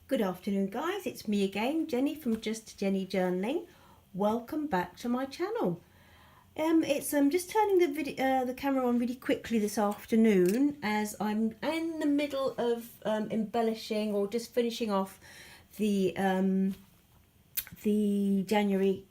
Good afternoon guys, it's me again, Jenny from Just Jenny Journaling. Welcome back to my channel. It's just turning the camera on really quickly this afternoon as I'm in the middle of embellishing or just finishing off the January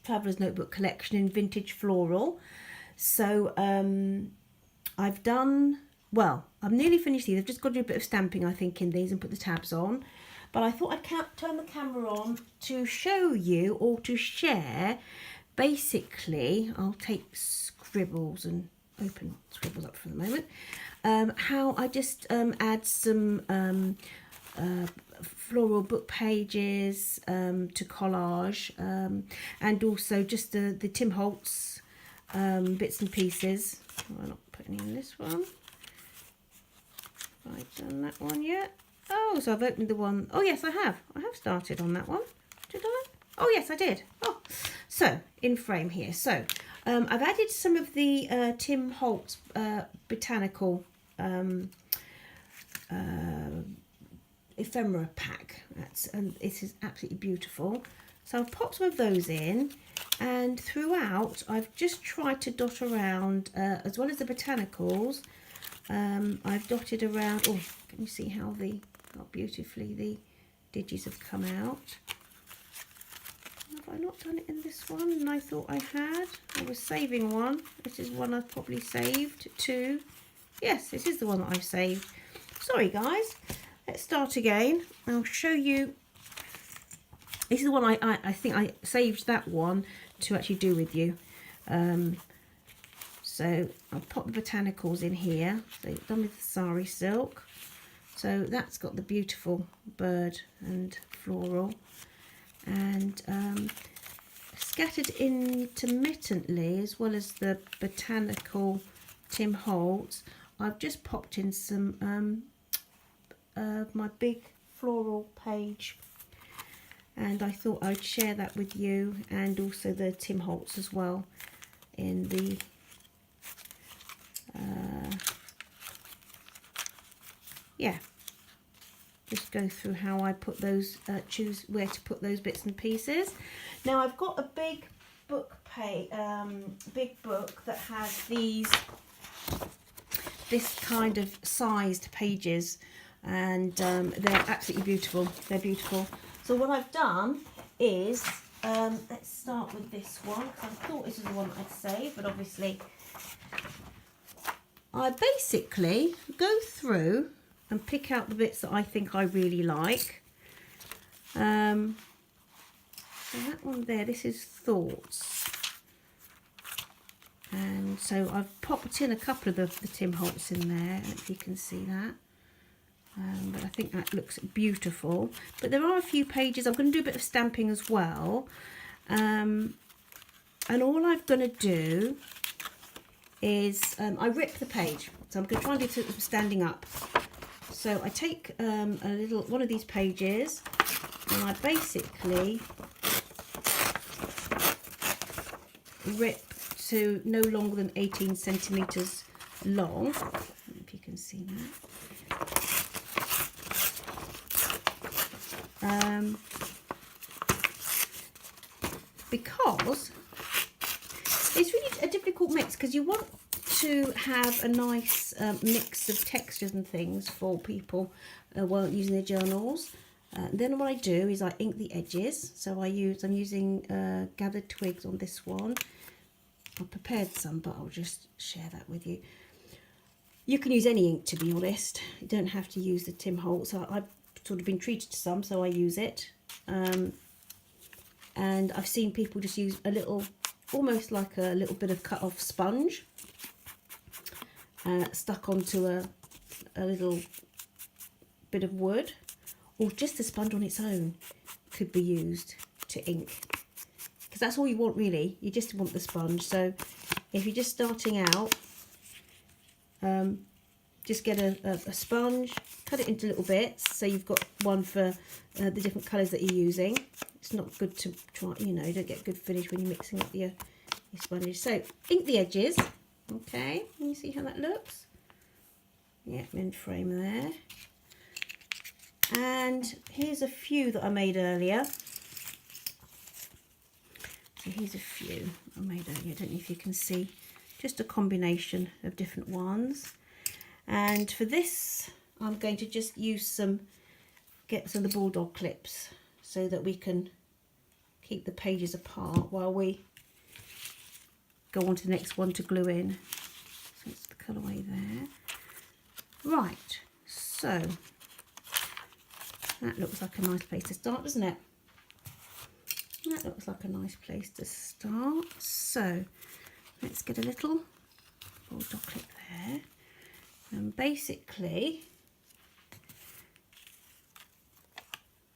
Traveller's Notebook collection in Vintage Floral. So I've nearly finished these. I've just got to do a bit of stamping, I think, in these and put the tabs on. But I thought I'd turn the camera on to show you or to share. Basically, I'll take scribbles and open scribbles up for the moment. How I just add some floral book pages to collage, and also just the Tim Holtz bits and pieces. I'm not putting in this one. Have I done that one yet? Oh, so I've opened the one. Oh yes, I have started on that one. Did I? Oh yes, I did. Oh, so in frame here. So I've added some of the Tim Holtz Botanical Ephemera pack. This is absolutely beautiful. So I've popped some of those in, and throughout I've just tried to dot around, as well as the botanicals. I've dotted around. Oh, can you see how beautifully the digits have come out? Have I not done it in this one? And I thought I had. I was saving one. This is one I've probably saved. Two. Yes, this is the one that I've saved. Sorry guys. Let's start again. I'll show you. This is the one I think I saved that one to actually do with you. So I'll pop the botanicals in here. So done with the sari silk. So that's got the beautiful bird and floral, and scattered intermittently, as well as the botanical Tim Holtz, I've just popped in some my big floral page, and I thought I'd share that with you, and also the Tim Holtz as well in the just go through how I put those, choose where to put those bits and pieces. Now I've got a big book that has this kind of sized pages, and they're absolutely beautiful. They're beautiful. So what I've done is, let's start with this one, because I thought this was the one I'd save, but obviously I basically go through and pick out the bits that I think I really like. So that one there, this is Thoughts. And so I've popped in a couple of the Tim Holtz in there, if you can see that. But I think that looks beautiful. But there are a few pages. I'm going to do a bit of stamping as well. And all I'm going to do is I rip the page. So I'm going to try and do some standing up. So I take one of these pages, and I basically rip to no longer than 18 centimeters long. I don't know if you can see that. Because it's really a difficult mix, because you want to have a nice mix of textures and things for people while using their journals. Then what I do is I ink the edges. So I'm using gathered twigs on this one. I prepared some, but I'll just share that with you. You can use any ink, to be honest. You don't have to use the Tim Holtz. I've sort of been treated to some, so I use it. And I've seen people just use a little, almost like a little bit of cut off sponge, stuck onto a little bit of wood, or just the sponge on its own could be used to ink, because that's all you want really. You just want the sponge. So if you're just starting out, just get a sponge, cut it into little bits, so you've got one for the different colours that you're using. It's not good to try, you know, you don't get a good finish when you're mixing up your sponges. So ink the edges. Okay, can you see how that looks? Yeah, in frame there. And here's a few that I made earlier. So here's a few I made earlier. I don't know if you can see, just a combination of different ones. And for this, I'm going to just use get some of the bulldog clips so that we can keep the pages apart while we go on to the next one to glue in. So that's the colourway there. Right, so that looks like a nice place to start, doesn't it? That looks like a nice place to start. So let's get a little bulldog clip there. And basically,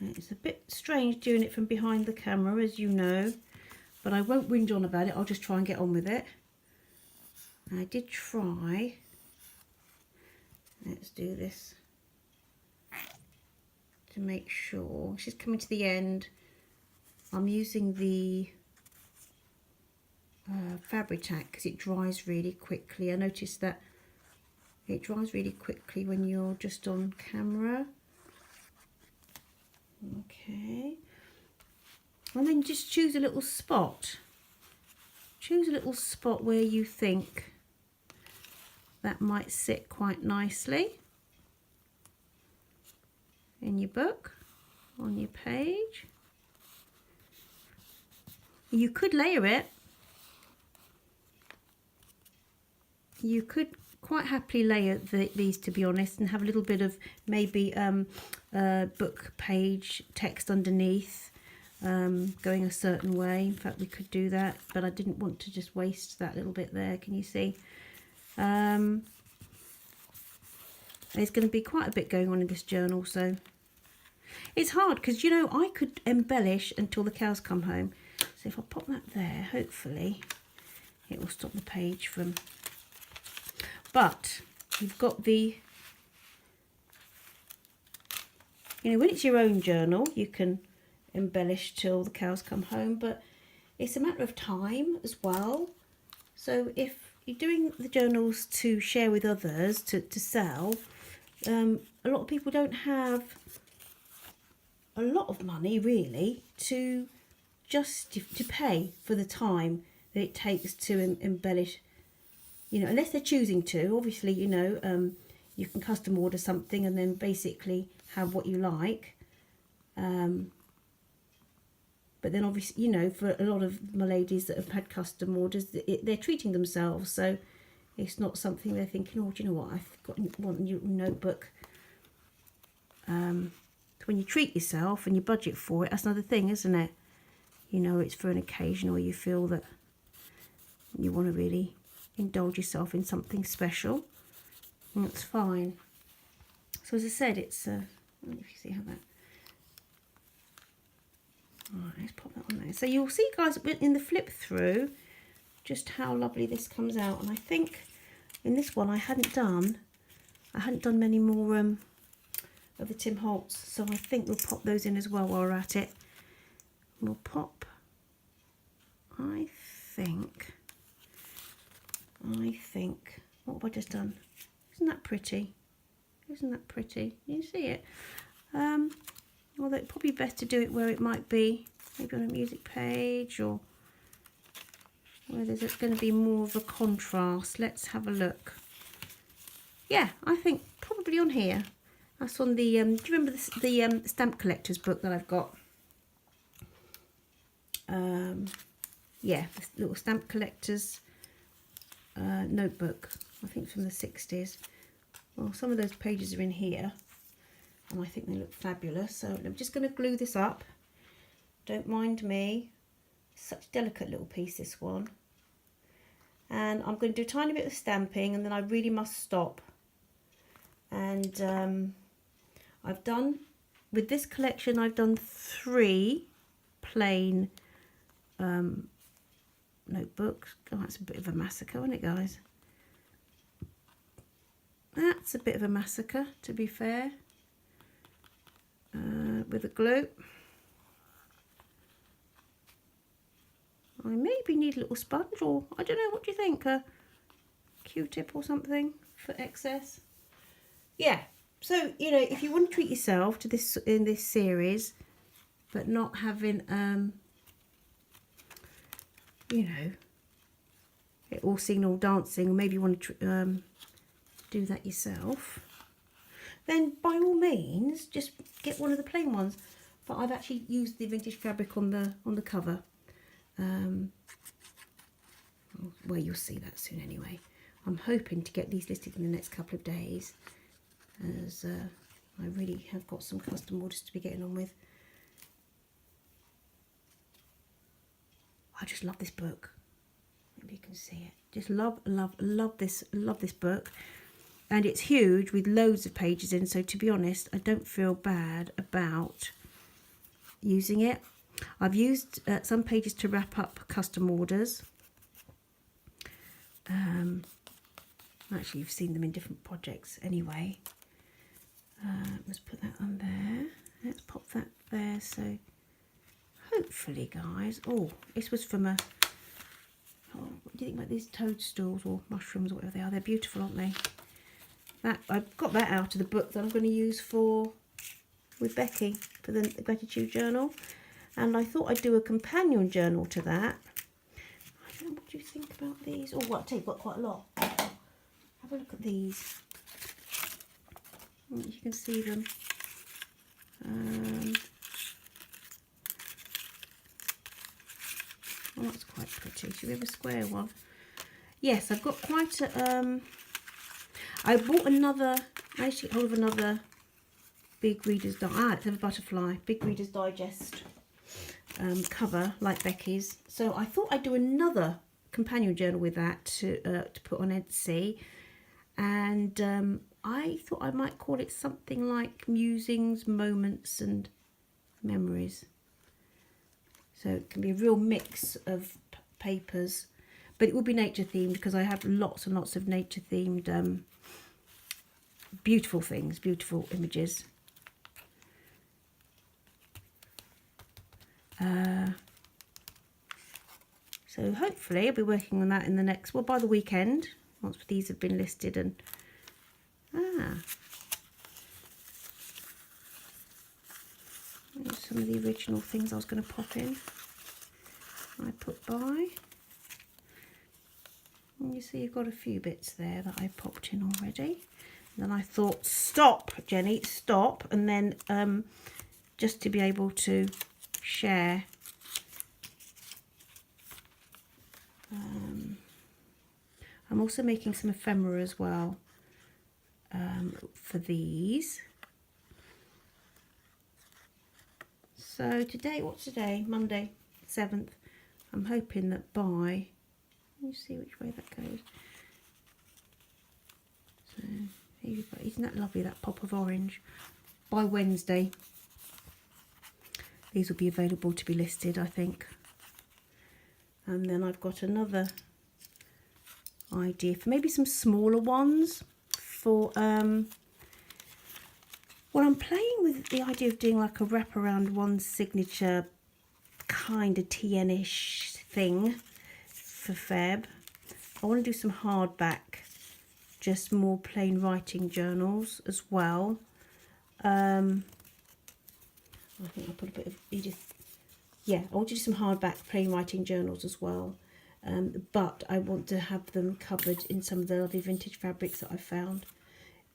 it's a bit strange doing it from behind the camera, as you know, but I won't whinge on about it. I'll just try and get on with it. I did try. Let's do this to make sure. She's coming to the end. I'm using the FabriTac because it dries really quickly. I noticed that it dries really quickly when you're just on camera. Okay. And then just choose a little spot. Choose a little spot where you think that might sit quite nicely in your book, on your page. You could layer it. You could quite happily layer these, to be honest, and have a little bit of maybe book page text underneath, going a certain way. In fact, we could do that, but I didn't want to just waste that little bit there. Can you see? There's going to be quite a bit going on in this journal, so it's hard because, you know, I could embellish until the cows come home. So if I pop that there, hopefully it will stop the page from... But you've got the... You know, when it's your own journal, you can embellish till the cows come home, but it's a matter of time as well. So if you're doing the journals to share with others, to sell, a lot of people don't have a lot of money really to pay for the time that it takes to embellish, you know, unless they're choosing to. Obviously, you know, you can custom order something and then basically have what you like. But then obviously, you know, for a lot of my ladies that have had custom orders, they're treating themselves. So it's not something they're thinking, oh, do you know what, want a new notebook. When you treat yourself and you budget for it, that's another thing, isn't it? You know, it's for an occasion, or you feel that you want to really indulge yourself in something special. And that's fine. So as I said, it's, I don't know if you see how that... Alright, let's pop that on there. So you'll see, guys, in the flip through, just how lovely this comes out. And I think in this one I hadn't done many more of the Tim Holtz. So I think we'll pop those in as well while we're at it. We'll pop, I think, what have I just done? Isn't that pretty? Isn't that pretty? You see it? Although it's probably best to do it where it might be, maybe on a music page, or where there's going to be more of a contrast. Let's have a look. Yeah, I think probably on here. That's on the, do you remember the stamp collector's book that I've got? Yeah, this little stamp collector's notebook, I think from the 60s. Well, some of those pages are in here, and I think they look fabulous. So I'm just going to glue this up. Don't mind me. Such a delicate little piece, this one. And I'm going to do a tiny bit of stamping, and then I really must stop. And I've done, with this collection, I've done 3 plain notebooks. Oh, that's a bit of a massacre, isn't it, guys? That's a bit of a massacre, to be fair. With the glue. I maybe need a little sponge, or I don't know, what do you think? A Q-tip or something for excess? Yeah, So, you know, if you want to treat yourself to this in this series, but not having, you know, it all singing, all dancing, or maybe you want to do that yourself, then by all means, just get one of the plain ones. But I've actually used the vintage fabric on the cover. Well, you'll see that soon anyway. I'm hoping to get these listed in the next couple of days, as I really have got some custom orders to be getting on with. I just love this book. Maybe you can see it. Just love this book. And it's huge with loads of pages in, so to be honest, I don't feel bad about using it. I've used some pages to wrap up custom orders. Actually, you've seen them in different projects anyway. Let's put that on there. Let's pop that there. So hopefully, guys. Oh, this was from a... Oh, what do you think about these toadstools or mushrooms or whatever they are? They're beautiful, aren't they? That I've got that out of the book that I'm going to use with Becky for the gratitude journal, and I thought I'd do a companion journal to that. I don't know, what do you think about these? Oh, well, I'll tell you, I've got quite a lot. Have a look at these. You can see them. Oh, that's quite pretty. Should we have a square one? Yes, I've got quite a... I bought another... I actually hold of another Big Reader's Digest. It's a butterfly. Big Reader's Digest cover, like Becky's. So I thought I'd do another companion journal with that to put on Etsy. And I thought I might call it something like Musings, Moments and Memories. So it can be a real mix of papers, but it will be nature themed because I have lots and lots of nature themed beautiful things, beautiful images. So hopefully I'll be working on that in the next, well, by the weekend, once these have been listed. And here's some of the original things I was going to pop in. I put by. And you see you've got a few bits there that I popped in already. And then I thought, stop, Jenny, stop. And then just to be able to share. I'm also making some ephemera as well for these. So today, what's today? Monday, 7th. I'm hoping that by, let me see which way that goes. So here you've got, isn't that lovely, that pop of orange? By Wednesday, these will be available to be listed, I think. And then I've got another idea for maybe some smaller ones for well, I'm playing with the idea of doing like a wraparound one signature kind of TN-ish thing for Feb. I want to do some hardback, just more plain writing journals as well. I think I'll put a bit of Edith. Yeah, I want to do some hardback plain writing journals as well. But I want to have them covered in some of the lovely vintage fabrics that I've found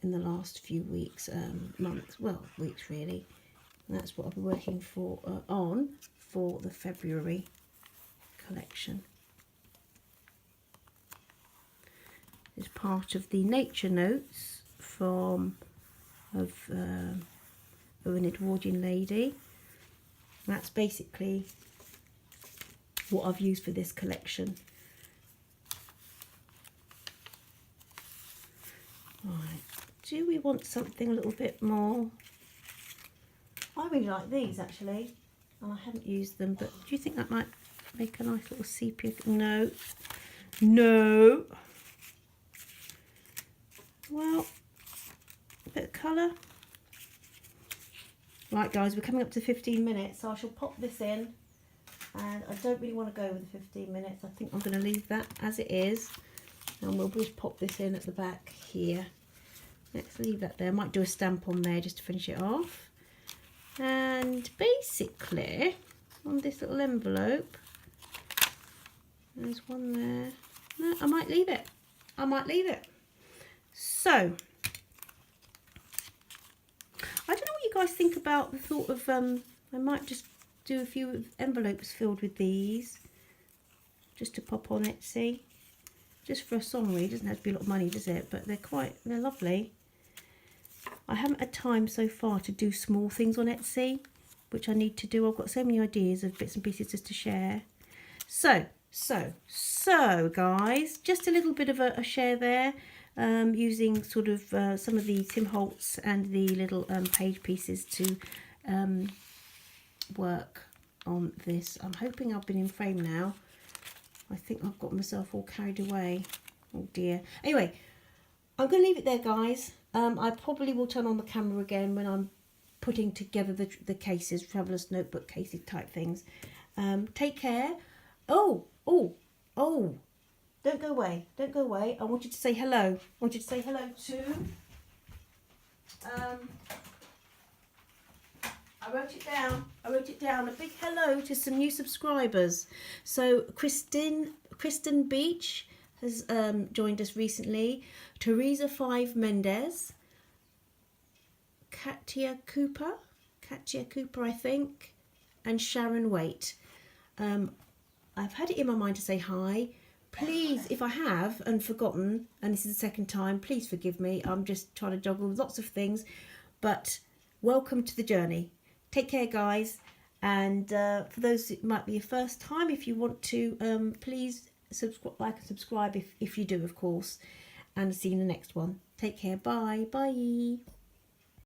in the last few weeks, months, well, weeks really. And that's what I'll be working for on for the February collection. It's part of the nature notes from of an Edwardian lady. That's basically what I've used for this collection. Right, do we want something a little bit more? I really like these actually, and I haven't used them, but do you think that might make a nice little sepia thing? No, no. Well, a bit of colour. Right guys, we're coming up to 15 minutes, so I shall pop this in. And I don't really want to go with the 15 minutes. I think I'm going to leave that as it is. And we'll just pop this in at the back here. let's leave that there. I might do a stamp on there just to finish it off. And basically, on this little envelope, there's one there. No, I might leave it. I might leave it. So, I don't know what you guys think about the thought of, I might just do a few envelopes filled with these, just to pop on Etsy. Just for a song really, it doesn't have to be a lot of money, does it? But they're lovely. I haven't had time so far to do small things on Etsy, which I need to do. I've got so many ideas of bits and pieces just to share. So guys, just a little bit of a share there, using sort of some of the Tim Holtz and the little page pieces to work on this. I'm hoping I've been in frame now. I think I've got myself all carried away. Oh dear. Anyway, I'm going to leave it there, guys. I probably will turn on the camera again when I'm putting together the cases, traveller's notebook cases type things. Take care. Oh, don't go away. Don't go away. I want you to say hello. I want you to say hello to... I wrote it down. A big hello to some new subscribers. So Kristen Beach has joined us recently. Teresa 5 Mendez. Katia Cooper, I think, and Sharon Waite. I've had it in my mind to say hi. Please, if I have and forgotten, and this is the second time, please forgive me. I'm just trying to juggle lots of things, but welcome to the journey. Take care, guys. And for those it might be your first time, if you want to, please like and subscribe if you do, of course. And see you in the next one. Take care. Bye. Bye.